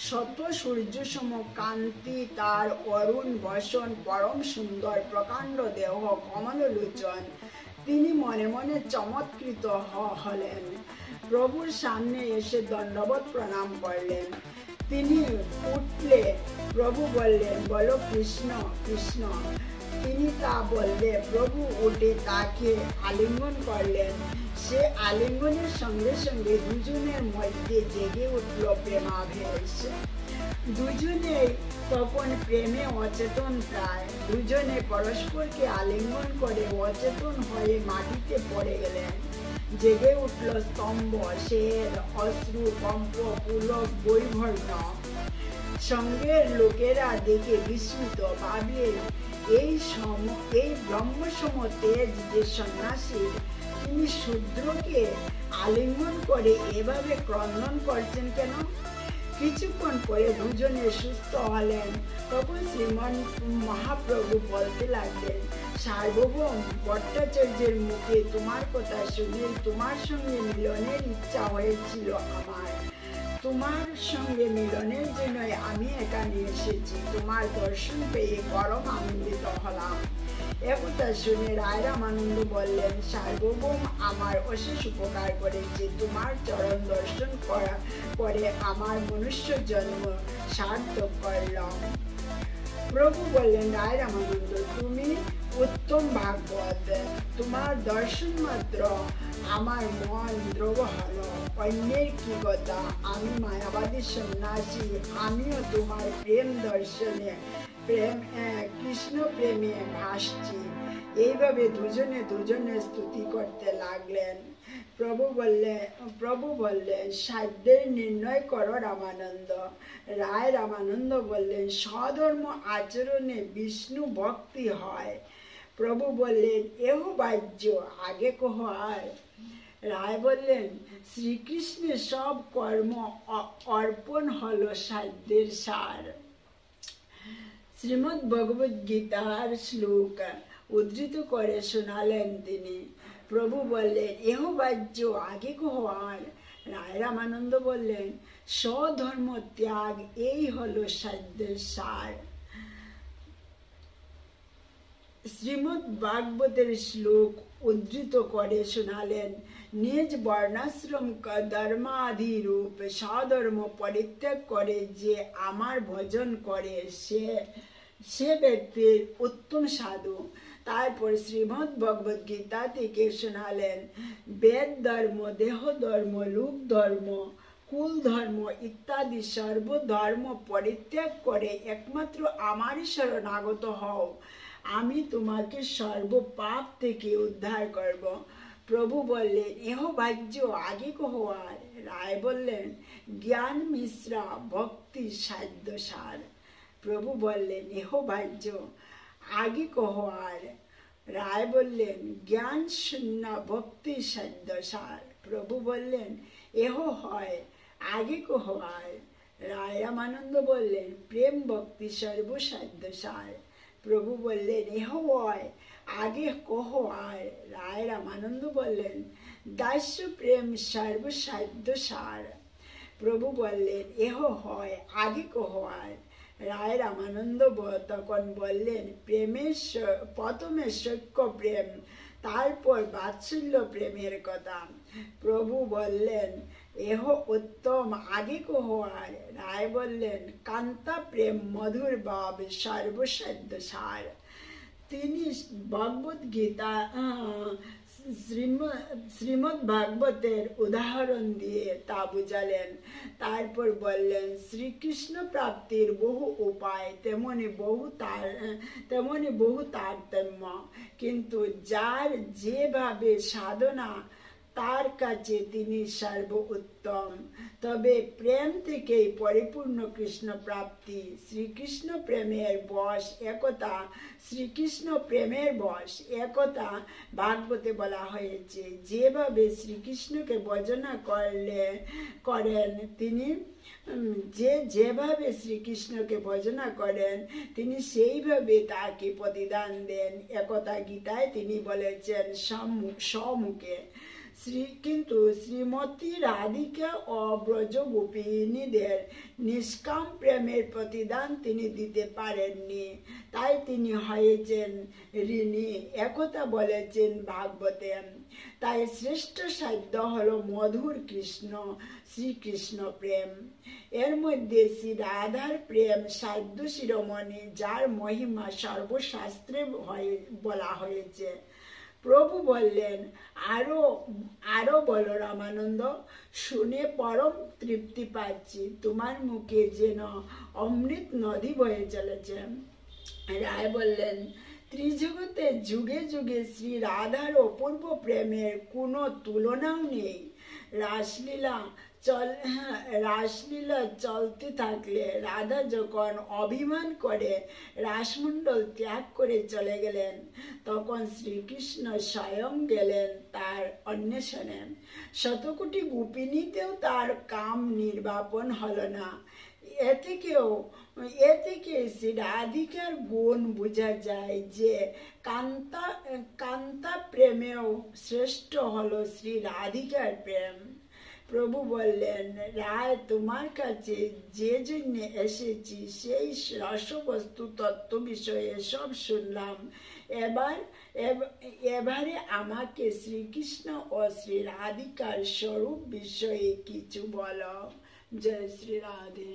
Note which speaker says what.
Speaker 1: শত সূর্য সম কান্তি তার অরুণ বসন, পরম সুন্দর প্রকাণ্ড দেহ, কমললোচন। তিনি মনে মনে চমৎকৃত হলেন। প্রভুর সামনে এসে দণ্ডবত প্রণাম করলেন। তিনি উঠলে প্রভু বললেন, বলো কৃষ্ণ কৃষ্ণ। তিনি তা বললে প্রভু উঠে তাকে আলিঙ্গন করলেন। সে আলিঙ্গনের সঙ্গে সঙ্গে দুজনের মধ্যে জেগে উঠল প্রেমাবেশ। দুজনেই তখন প্রেমে অচেতন প্রায়। দুজনে পরস্পরকে আলিঙ্গন করে অচেতন হয়ে মাটিতে পড়ে গেলেন। জেগে উঠল স্তম্ভ, শের, অশ্রু, কম্প, পুলক, বৈবর্ণ। সঙ্গের লোকেরা দেখে বিস্মিত, ভাবে এই ব্রহ্মসম তেজ যে সন্ন্যাসী, তিনি শূদ্রকে আলিঙ্গন করে এভাবে ক্রন্দন করছেন কেন? কিছুক্ষণ পরে দুজনে সুস্থ হলেন। তখন শ্রীমান মহাপ্রভু বলতে লাগলেন, সার্বভৌম ভট্টাচার্যের মুখে তোমার কথা শুনে তোমার সঙ্গে মিলনের ইচ্ছা হয়েছিল আমার। তোমার সঙ্গে মিলনের জন্যই আমি এখানে এসেছি। তোমার দর্শন পেয়ে পরম আনন্দিত হলাম। একথা শুনে রায় রামানন্দ বললেন, সার্বভৌম আমার অশেষ উপকার করেছে। তোমার চরণ দর্শন করে আমার মনুষ্য জন্ম সার্থক করলাম। প্রভু বললেন, রায় রামানন্দ, তুমি উত্তম ভাগবত। তোমার দর্শন মাত্র আমার মন দ্রব হল। অন্যের কি কথা? আমি মায়াবাদী সন্ন্যাসী, আমিও তোমার প্রেম দর্শনে কৃষ্ণ প্রেমে ভাসছি। এইভাবে দুজনে স্তুতি করতে লাগলেন। প্রভু বললেন, সাধ্যের নির্ণয় করো রামানন্দ। রায় রামানন্দ বললেন, স্বধর্ম আচরণে বিষ্ণু ভক্তি হয়। প্রভু বললেন, এহ বাহ্য, আগে কহ আর। রায় বললেন, শ্রীকৃষ্ণের সব কর্ম অর্পণ হলো সাধ্যের সার। শ্রীমদ্ ভগবদ গীতার শ্লোক উদ্ধৃত করে শোনালেন তিনি। প্রভু বললেন, এহ বাহ্য, আগে কহ আর। রায় রামানন্দ বললেন, স্বধর্ম ত্যাগ, এই হলো সাধ্যের সার। শ্রীমদ্ ভাগবতের শ্লোক উদ্ধৃত করে শোনালেন, নিজ বর্ণাশ্রম ধর্মাদি রূপ স্বধর্ম পরিত্যাগ করে যে আমার ভজন করে সে ব্যক্তির উত্তম সাধু। তারপর শ্রীমদ্ ভগবদ গীতা থেকে শোনালেন, বেদ ধর্ম, দেহ ধর্ম, লোক ধর্ম, কুল ধর্ম ইত্যাদি সর্বধর্ম পরিত্যাগ করে একমাত্র আমারই শরণাগত হও। আমি তোমাকে সর্বপাপ থেকে উদ্ধার করব। প্রভু বললেন, এহ বাহ্য, আগে কহ আর। রায় বললেন, জ্ঞান মিশ্রা ভক্তি সাধ্য সার। প্রভু বললেন, এহ বাহ্য, আগে কহ আর। রায় বললেন, জ্ঞান শূন্য ভক্তি সাধ্য সার। প্রভু বললেন, এহ হয়, আগে কহ আর। রায় রামানন্দ বললেন, প্রেম ভক্তি সর্বসাধ্য সার। প্রভু বললেন, এহ হয়, আগে কহ আর। রায় রামানন্দ বললেন, দাস্য প্রেম সর্বসাধ্য সার। প্রভু বললেন, এহ হয়, আগে কহ আর। রায় রামানন্দ তখন বললেন, প্রথমে সখ্য প্রেম, তারপর বাৎসল্য প্রেমের কথা। প্রভু বললেন, এহ উত্তম, আগে কহ আর। রায় বললেন, কান্তা প্রেম মধুর ভাব সর্বসাধ্য সার। তিনি ভগবদ গীতা শ্রীমদ্ ভাগবতের উদাহরণ দিয়ে তা বুঝালেন। তারপর বললেন, শ্রীকৃষ্ণ প্রাপ্তির বহু উপায়, তেমনি বহু তারতম্য, কিন্তু যার যেভাবে সাধনা তার কাছে তিনি সর্বোত্তম। তবে প্রেম থেকেই পরিপূর্ণ কৃষ্ণ প্রাপ্তি। শ্রীকৃষ্ণ প্রেমের বশ একথা, শ্রীকৃষ্ণ প্রেমের বশ একথা ভাগবতে বলা হয়েছে। যেভাবে শ্রীকৃষ্ণকে ভজনা করেন তিনি, যেভাবে শ্রীকৃষ্ণকে ভজনা করেন তিনি সেইভাবে তাকে প্রতিদান দেন। একথা গীতায় তিনি বলেছেন সম্মুখে। কিন্তু শ্রীমতী রাধিকা ও ব্রজগোপিনীদের নিষ্কাম প্রেমের প্রতিদান তিনি দিতে পারেননি, তাই তিনি হয়েছেন ঋণী, একথা বলেছেন ভাগবতে। তাই শ্রেষ্ঠ সাধ্য হলো মধুর শ্রীকৃষ্ণ প্রেম। এর মধ্যে শ্রী রাধার প্রেম সাধ্য শিরোমণি, যার মহিমা সর্বশাস্ত্রে বলা হয়েছে। প্রভু বললেন, আরো বলো রামানন্দ, শুনে পরম তৃপ্তি পাচ্ছি, তোমার মুখে যেন অমৃত নদী বয়ে চলেছে। রায় বললেন, ত্রিজগতে যুগে যুগে শ্রী রাধার অপূর্ব প্রেমের কোনো তুলনাও নেই। রাসলীলা চলতে থাকলে রাধা যখন অভিমান করে রাসমণ্ডল ত্যাগ করে চলে গেলেন, তখন শ্রীকৃষ্ণ স্বয়ং গেলেন তার অন্বেষণে। শতকোটি গোপিনীতেও তার কাম নির্বাপন হলো না। এ থেকে শ্রী রাধিকার গুণ বোঝা যায় যে কান্তা প্রেমেও শ্রেষ্ঠ হলো শ্রী রাধিকার প্রেম। প্রভু বললেন, রায়, তোমার কাছে যে জন্য এসেছি সেই রসবস্তু তত্ত্ব বিষয়ে সব শুনলাম। এবারে আমাকে শ্রীকৃষ্ণ ও শ্রী রাধিকার স্বরূপ বিষয়ে কিছু বলো। জয় শ্রী রাধে।